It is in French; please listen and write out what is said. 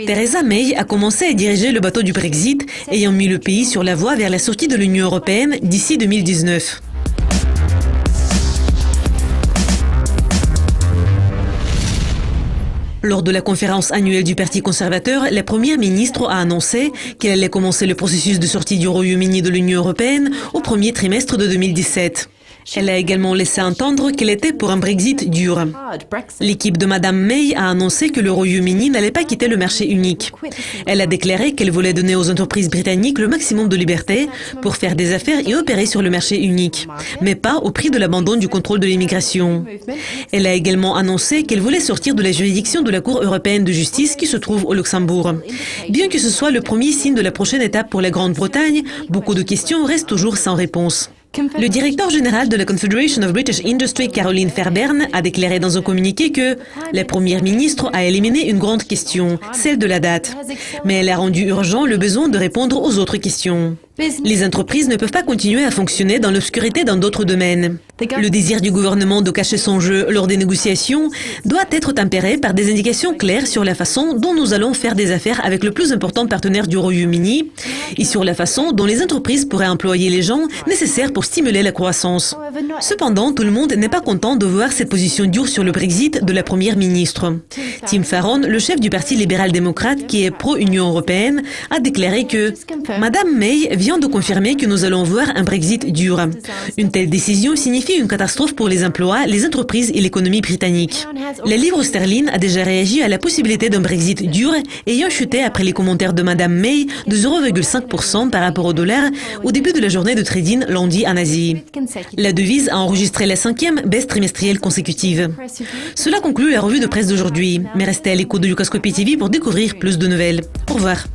Theresa May a commencé à diriger le bateau du Brexit, ayant mis le pays sur la voie vers la sortie de l'Union européenne d'ici 2019. Lors de la conférence annuelle du Parti conservateur, la première ministre a annoncé qu'elle allait commencer le processus de sortie du Royaume-Uni de l'Union européenne au premier trimestre de 2017. Elle a également laissé entendre qu'elle était pour un Brexit dur. L'équipe de Madame May a annoncé que le Royaume-Uni n'allait pas quitter le marché unique. Elle a déclaré qu'elle voulait donner aux entreprises britanniques le maximum de liberté pour faire des affaires et opérer sur le marché unique, mais pas au prix de l'abandon du contrôle de l'immigration. Elle a également annoncé qu'elle voulait sortir de la juridiction de la Cour européenne de justice qui se trouve au Luxembourg. Bien que ce soit le premier signe de la prochaine étape pour la Grande-Bretagne, beaucoup de questions restent toujours sans réponse. Le directeur général de la Confederation of British Industry, Caroline Fairbairn, a déclaré dans un communiqué que la première ministre a éliminé une grande question, celle de la date. Mais elle a rendu urgent le besoin de répondre aux autres questions. Les entreprises ne peuvent pas continuer à fonctionner dans l'obscurité dans d'autres domaines. Le désir du gouvernement de cacher son jeu lors des négociations doit être tempéré par des indications claires sur la façon dont nous allons faire des affaires avec le plus important partenaire du Royaume-Uni et sur la façon dont les entreprises pourraient employer les gens nécessaires pour stimuler la croissance. Cependant, tout le monde n'est pas content de voir cette position dure sur le Brexit de la première ministre. Tim Farron, le chef du Parti libéral-démocrate qui est pro-Union européenne, a déclaré que « Madame May vient de confirmer que nous allons voir un Brexit dur. Une telle décision signifie une catastrophe pour les emplois, les entreprises et l'économie britannique. » La livre sterling a déjà réagi à la possibilité d'un Brexit dur, ayant chuté après les commentaires de Madame May de 0,5% par rapport au dollar au début de la journée de trading lundi en Asie. La devise a enregistré la 5e baisse trimestrielle consécutive. Cela conclut la revue de presse d'aujourd'hui. Mais restez à l'écoute de Lucascopy TV pour découvrir plus de nouvelles. Au revoir.